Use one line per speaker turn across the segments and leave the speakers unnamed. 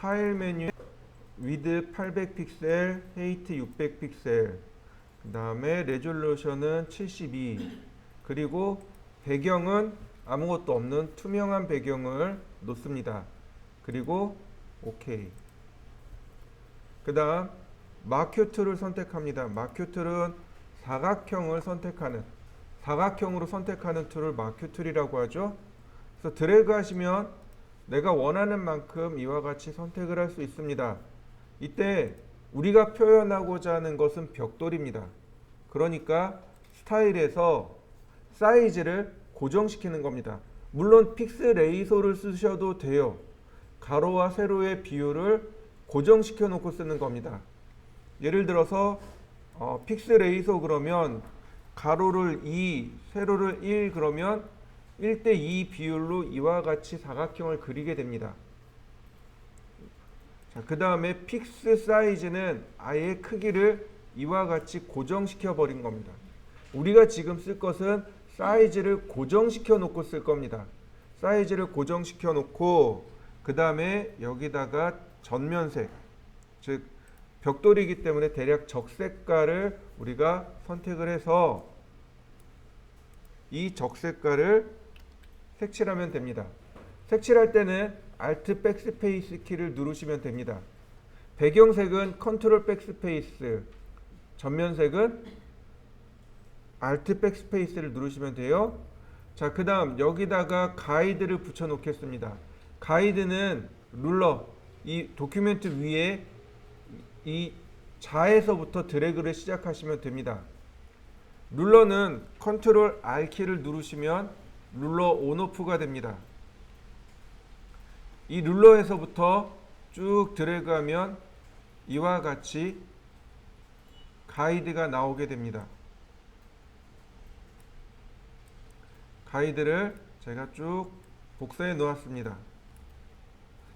파일 메뉴 위드 800픽셀, 헤이트 600픽셀, 그 다음에 레졸루션은 72, 그리고 배경은 아무것도 없는 투명한 배경을 놓습니다. 그리고 OK. 그 다음 마큐 툴을 선택합니다. 마큐 툴은 사각형으로 선택하는 툴을 마큐 툴이라고 하죠. 그래서 드래그 하시면 내가 원하는 만큼 이와 같이 선택을 할 수 있습니다. 이때 우리가 표현하고자 하는 것은 벽돌입니다. 그러니까 스타일에서 사이즈를 고정시키는 겁니다. 물론 픽스레이소를 쓰셔도 돼요. 가로와 세로의 비율을 고정시켜 놓고 쓰는 겁니다. 예를 들어서 픽스레이소 그러면 가로를 2, 세로를 1 그러면 1대2 비율로 이와 같이 사각형을 그리게 됩니다. 그 다음에 픽스 사이즈는 아예 크기를 이와 같이 고정시켜 버린 겁니다. 우리가 지금 쓸 것은 사이즈를 고정시켜 놓고 쓸 겁니다. 사이즈를 고정시켜 놓고 그 다음에 여기다가 전면색, 즉 벽돌이기 때문에 대략 적색깔을 우리가 선택을 해서 이 적색깔을 색칠하면 됩니다. 색칠할 때는 Alt 백스페이스 키를 누르시면 됩니다. 배경색은 컨트롤 백스페이스, 전면색은 Alt 백스페이스를 누르시면 돼요. 자, 그 다음 여기다가 가이드를 붙여 놓겠습니다. 가이드는 룰러, 이 도큐멘트 위에 이 좌에서부터 드래그를 시작하시면 됩니다. 룰러는 컨트롤 R 키를 누르시면 룰러 온오프가 됩니다. 이 룰러에서부터 쭉 드래그하면 이와 같이 가이드가 나오게 됩니다. 가이드를 제가 쭉 복사해 놓았습니다.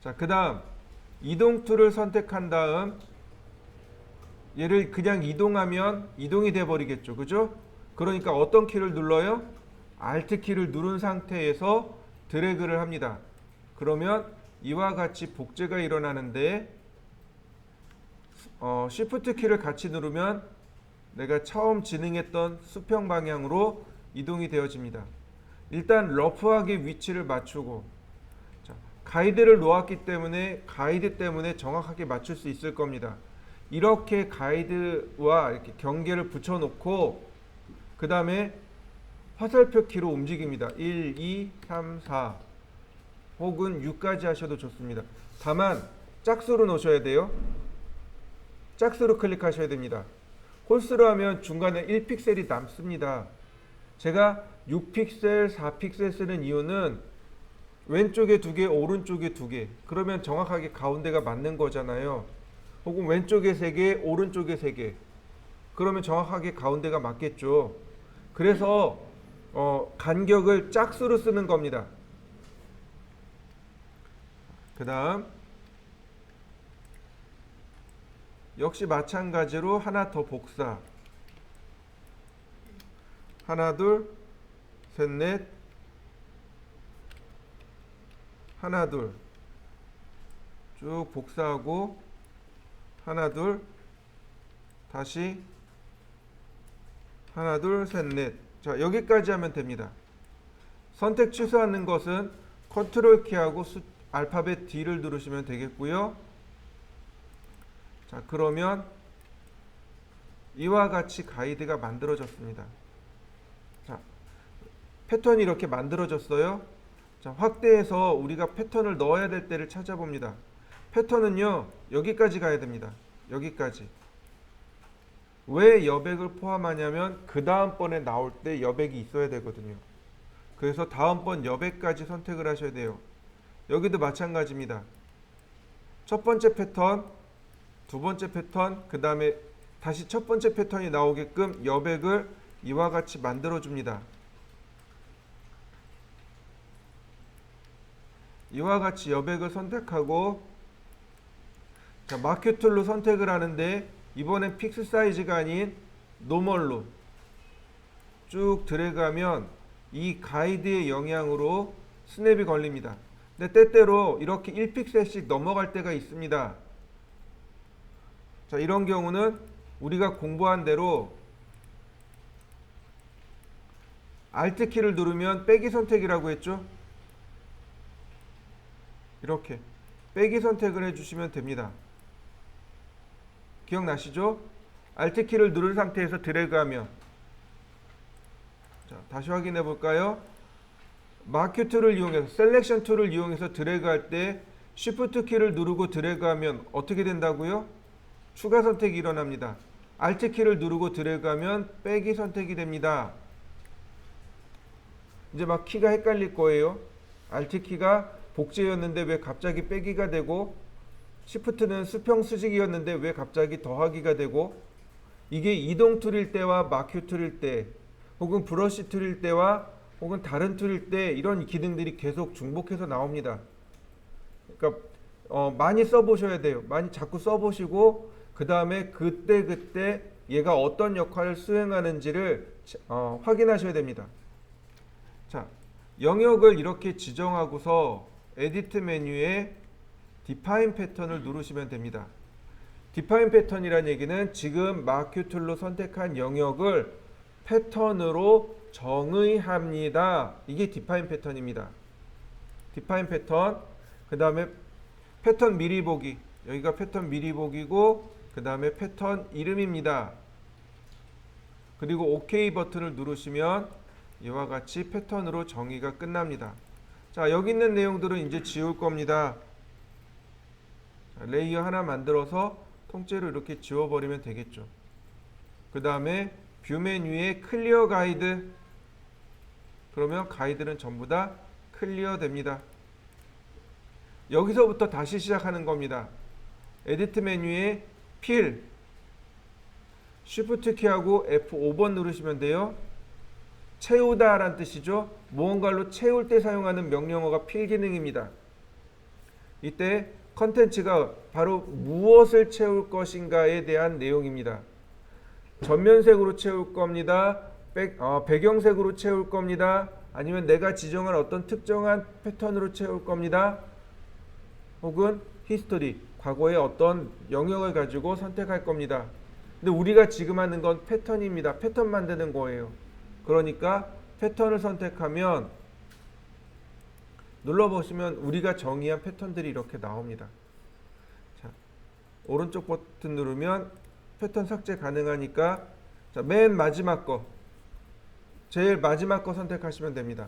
자, 그 다음 이동 툴을 선택한 다음 얘를 그냥 이동하면 이동이 돼 버리겠죠. 그죠? 그러니까 어떤 키를 눌러요? Alt 키를 누른 상태에서 드래그를 합니다. 그러면 이와 같이 복제가 일어나는데 Shift 키를 같이 누르면 내가 처음 진행했던 수평 방향으로 이동이 되어집니다. 일단 러프하게 위치를 맞추고, 자, 가이드를 놓았기 때문에 가이드 때문에 정확하게 맞출 수 있을 겁니다. 이렇게 가이드와 이렇게 경계를 붙여놓고 그 다음에 화살표 키로 움직입니다. 1, 2, 3, 4 혹은 6까지 하셔도 좋습니다. 다만 짝수로 놓으셔야 돼요. 짝수로 클릭하셔야 됩니다. 홀수로 하면 중간에 1픽셀이 남습니다. 제가 6픽셀, 4픽셀 쓰는 이유는 왼쪽에 2개, 오른쪽에 2개. 그러면 정확하게 가운데가 맞는 거잖아요. 혹은 왼쪽에 3개, 오른쪽에 3개. 그러면 정확하게 가운데가 맞겠죠. 그래서 간격을 짝수로 쓰는 겁니다. 그 다음 역시 마찬가지로 하나 더 복사. 하나, 둘, 셋, 넷. 하나, 둘. 쭉 복사하고 하나, 둘. 다시 하나, 둘, 셋, 넷. 자, 여기까지 하면 됩니다. 선택 취소하는 것은 컨트롤 키하고 알파벳 D를 누르시면 되겠고요. 자, 그러면 이와 같이 가이드가 만들어졌습니다. 자, 패턴이 이렇게 만들어졌어요. 자, 확대해서 우리가 패턴을 넣어야 될 때를 찾아봅니다. 패턴은요, 여기까지 가야 됩니다. 여기까지. 왜 여백을 포함하냐면 그 다음번에 나올 때 여백이 있어야 되거든요. 그래서 다음번 여백까지 선택을 하셔야 돼요. 여기도 마찬가지입니다. 첫 번째 패턴, 두 번째 패턴, 그 다음에 다시 첫 번째 패턴이 나오게끔 여백을 이와 같이 만들어 줍니다. 이와 같이 여백을 선택하고, 자, 마큐 툴로 선택을 하는데 이번엔 픽스 사이즈가 아닌 노멀로 쭉 드래그하면 이 가이드의 영향으로 스냅이 걸립니다. 근데 때때로 이렇게 1픽셀씩 넘어갈 때가 있습니다. 자, 이런 경우는 우리가 공부한 대로 Alt 키를 누르면 빼기 선택이라고 했죠. 이렇게 빼기 선택을 해주시면 됩니다. 기억나시죠? Alt 키를 누른 상태에서 드래그하면, 자, 다시 확인해 볼까요? 마크 툴을 이용해서, 셀렉션 툴을 이용해서 드래그할 때 Shift 키를 누르고 드래그하면 어떻게 된다고요? 추가 선택이 일어납니다. Alt 키를 누르고 드래그하면 빼기 선택이 됩니다. 이제 막 키가 헷갈릴 거예요. Alt 키가 복제였는데 왜 갑자기 빼기가 되고, Shift는 수평 수직이었는데 왜 갑자기 더하기가 되고, 이게 이동 툴일 때와 마크 툴일 때, 혹은 브러쉬 툴일 때와 혹은 다른 툴일 때 이런 기능들이 계속 중복해서 나옵니다. 그러니까 많이 써보셔야 돼요. 많이 자꾸 써보시고 그 다음에 그때 얘가 어떤 역할을 수행하는지를 확인하셔야 됩니다. 자, 영역을 이렇게 지정하고서 에디트 메뉴에 디파인 패턴을 누르시면 됩니다. 디파인 패턴이란 얘기는 지금 마크 툴로 선택한 영역을 패턴으로 정의합니다. 이게 디파인 패턴입니다. 디파인 패턴, 그 다음에 패턴 미리 보기, 여기가 패턴 미리 보기고 그 다음에 패턴 이름입니다. 그리고 OK 버튼을 누르시면 이와 같이 패턴으로 정의가 끝납니다. 자, 여기 있는 내용들은 이제 지울 겁니다. 자, 레이어 하나 만들어서 통째로 이렇게 지워버리면 되겠죠. 그 다음에 뷰 메뉴에 클리어 가이드, 그러면 가이드는 전부 다 클리어 됩니다. 여기서부터 다시 시작하는 겁니다. 에디트 메뉴에 필, Shift 키하고 F5번 누르시면 돼요. 채우다 라는 뜻이죠. 무언가로 채울 때 사용하는 명령어가 필 기능입니다. 이때 컨텐츠가 바로 무엇을 채울 것인가에 대한 내용입니다. 전면색으로 채울 겁니다. 배경색으로 채울 겁니다. 아니면 내가 지정한 어떤 특정한 패턴으로 채울 겁니다. 혹은 히스토리, 과거의 어떤 영역을 가지고 선택할 겁니다. 근데 우리가 지금 하는 건 패턴입니다. 패턴 만드는 거예요. 그러니까 패턴을 선택하면 눌러보시면 우리가 정의한 패턴들이 이렇게 나옵니다. 자, 오른쪽 버튼 누르면 패턴 삭제 가능하니까, 자, 맨 마지막 거, 제일 마지막 거 선택하시면 됩니다.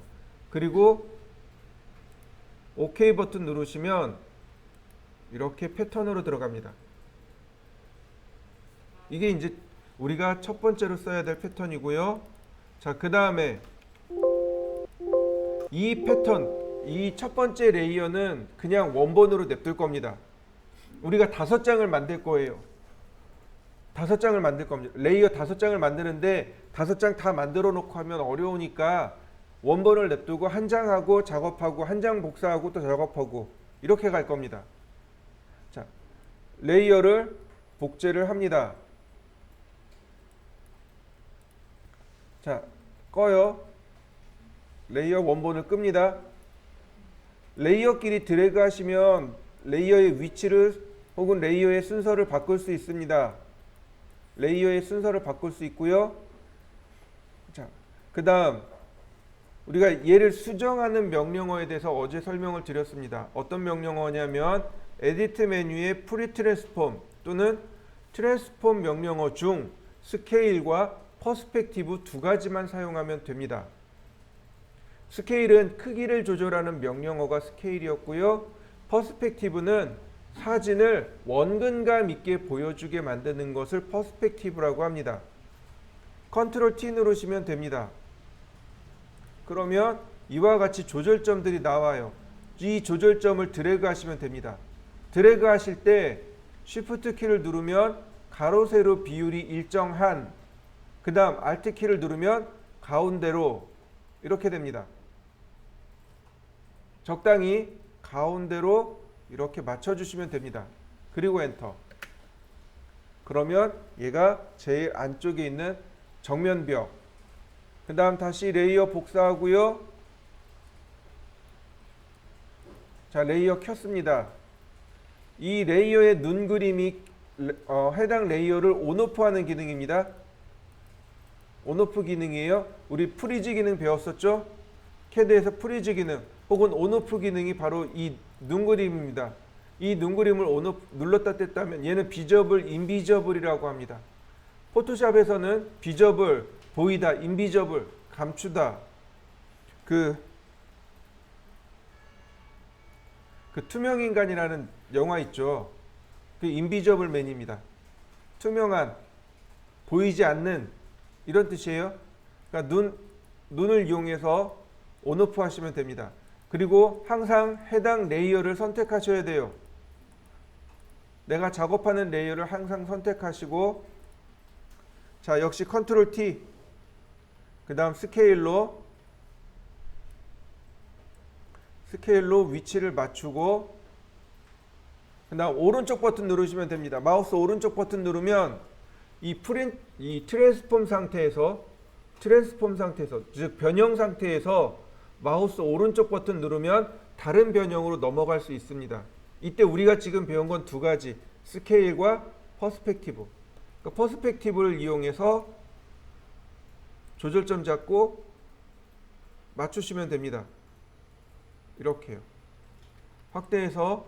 그리고 OK 버튼 누르시면 이렇게 패턴으로 들어갑니다. 이게 이제 우리가 첫 번째로 써야 될 패턴이고요. 자, 그 다음에 이 패턴, 이 첫 번째 레이어는 그냥 원본으로 냅둘 겁니다. 우리가 5장을 만들 거예요. 5장을 만들 겁니다. 레이어 5장을 만드는데 5장 다 만들어 놓고 하면 어려우니까 원본을 냅두고 한 장 하고 작업하고 한 장 복사하고 또 작업하고 이렇게 갈 겁니다. 자, 레이어를 복제를 합니다. 자, 꺼요. 레이어 원본을 끕니다. 레이어끼리 드래그 하시면 레이어의 위치를 혹은 레이어의 순서를 바꿀 수 있습니다. 레이어의 순서를 바꿀 수 있고요. 자, 그 다음 우리가 얘를 수정하는 명령어에 대해서 어제 설명을 드렸습니다. 어떤 명령어냐면 에디트 메뉴의 프리 트랜스폼 또는 트랜스폼 명령어 중 스케일과 퍼스펙티브 두 가지만 사용하면 됩니다. 스케일은 크기를 조절하는 명령어가 스케일이었고요. 퍼스펙티브는 사진을 원근감 있게 보여주게 만드는 것을 퍼스펙티브라고 합니다. 컨트롤 T 누르시면 됩니다. 그러면 이와 같이 조절점들이 나와요. 이 조절점을 드래그 하시면 됩니다. 드래그 하실 때 Shift 키를 누르면 가로 세로 비율이 일정한, 그 다음 Alt 키를 누르면 가운데로 이렇게 됩니다. 적당히 가운데로 이렇게 맞춰주시면 됩니다. 그리고 엔터. 그러면 얘가 제일 안쪽에 있는 정면벽. 그 다음 다시 레이어 복사하고요. 자, 레이어 켰습니다. 이 레이어의 눈 그림이 해당 레이어를 온오프 하는 기능입니다. 온오프 기능이에요. 우리 프리즈 기능 배웠었죠? 캐드에서 프리즈 기능 혹은 온오프 기능이 바로 이 눈 그림입니다. 이 눈 그림을 온오프 눌렀다 뗐다 하면 얘는 비저블, 인비저블이라고 합니다. 포토샵에서는 비저블, 보이다, 인비저블, 감추다, 그 투명 인간이라는 영화 있죠. 그 인비저블 맨입니다. 투명한, 보이지 않는 이런 뜻이에요. 그러니까 눈을 이용해서 온오프 하시면 됩니다. 그리고 항상 해당 레이어를 선택하셔야 돼요. 내가 작업하는 레이어를 항상 선택하시고, 자, 역시 컨트롤 T, 그 다음 스케일로 위치를 맞추고, 그 다음 오른쪽 버튼 누르시면 됩니다. 마우스 오른쪽 버튼 누르면 이 트랜스폼 상태에서, 즉 변형 상태에서 마우스 오른쪽 버튼 누르면 다른 변형으로 넘어갈 수 있습니다. 이때 우리가 지금 배운 건 두 가지, 스케일과 퍼스펙티브. 그러니까 퍼스펙티브를 이용해서 조절점 잡고 맞추시면 됩니다. 이렇게요. 확대해서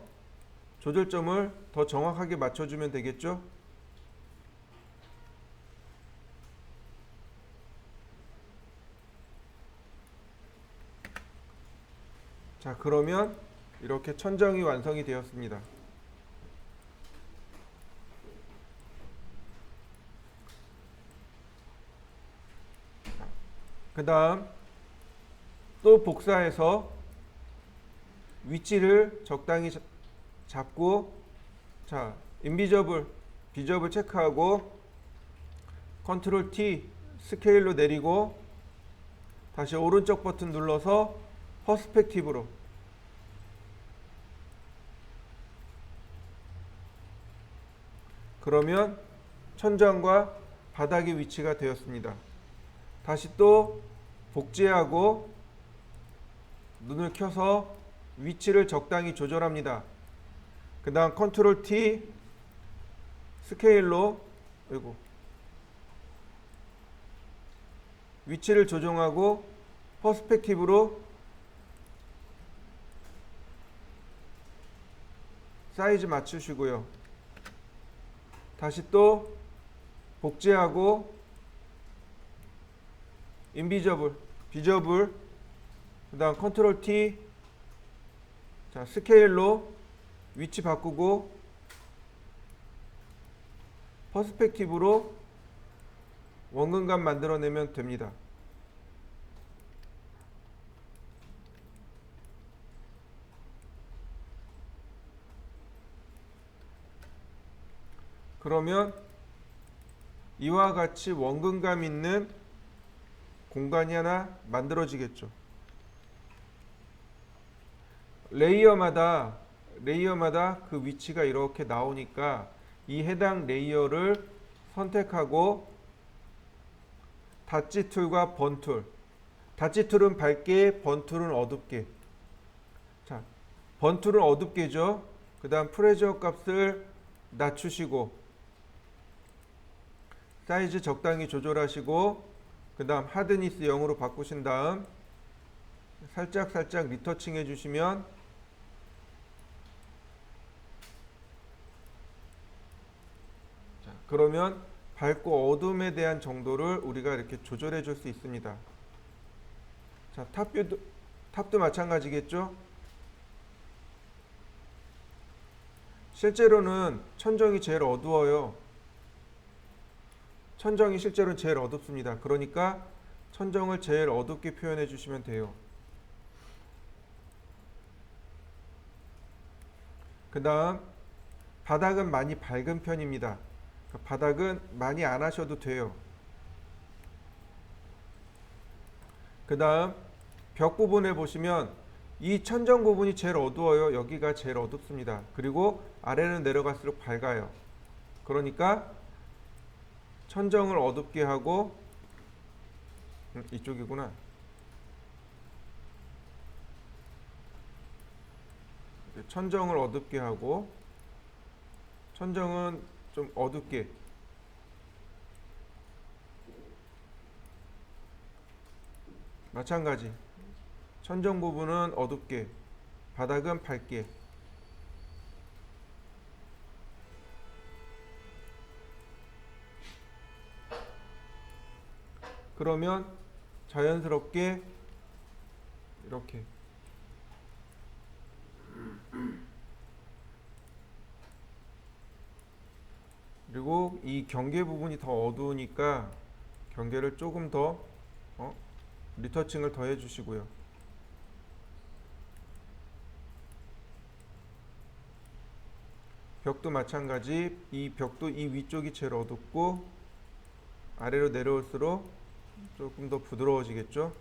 조절점을 더 정확하게 맞춰주면 되겠죠? 자, 그러면 이렇게 천정이 완성이 되었습니다. 그 다음 또 복사해서 위치를 적당히 잡고, 자, 인비저블, 비저블 체크하고 컨트롤 T 스케일로 내리고 다시 오른쪽 버튼 눌러서 퍼스펙티브로, 그러면 천장과 바닥의 위치가 되었습니다. 다시 또 복제하고 눈을 켜서 위치를 적당히 조절합니다. 그 다음 컨트롤 T 스케일로 위치를 조정하고 퍼스펙티브로 사이즈 맞추시고요. 다시 또 복제하고 인비저블, 비저블, 그 다음 컨트롤 T, 자, 스케일로 위치 바꾸고 퍼스펙티브로 원근감 만들어내면 됩니다. 그러면 이와 같이 원근감 있는 공간이 하나 만들어지겠죠. 레이어마다 그 위치가 이렇게 나오니까 이 해당 레이어를 선택하고 닷지 툴과 번 툴. 닷지 툴은 밝게, 번 툴은 어둡게. 자, 번 툴은 어둡게죠. 그 다음 프레저 값을 낮추시고 사이즈 적당히 조절하시고, 그 다음 하드니스 0으로 바꾸신 다음 살짝 리터칭 해주시면, 자, 그러면 밝고 어둠에 대한 정도를 우리가 이렇게 조절해 줄 수 있습니다. 자, 탑도 마찬가지겠죠. 실제로는 천정이 제일 어두워요. 천정이 실제로는 제일 어둡습니다. 그러니까 천정을 제일 어둡게 표현해 주시면 돼요. 그 다음 바닥은 많이 밝은 편입니다. 바닥은 많이 안 하셔도 돼요. 그 다음 벽 부분에 보시면 이 천정 부분이 제일 어두워요. 여기가 제일 어둡습니다. 그리고 아래는 내려갈수록 밝아요. 그러니까 천정을 어둡게 하고, 이쪽이구나. 천정을 어둡게 하고 천정은 좀 어둡게, 마찬가지 천정 부분은 어둡게, 바닥은 밝게. 그러면 자연스럽게 이렇게, 그리고 이 경계 부분이 더 어두우니까 경계를 조금 더 리터칭을 더 해주시고요. 벽도 마찬가지, 이 벽도 이 위쪽이 제일 어둡고 아래로 내려올수록 조금 더 부드러워지겠죠.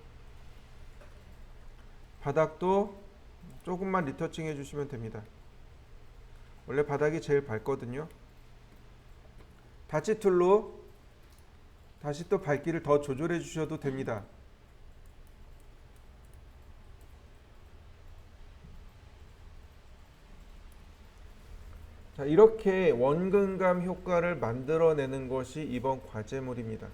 바닥도 조금만 리터칭 해주시면 됩니다. 원래 바닥이 제일 밝거든요. 다치 툴로 다시 또 밝기를 더 조절해 주셔도 됩니다. 자, 이렇게 원근감 효과를 만들어내는 것이 이번 과제물입니다.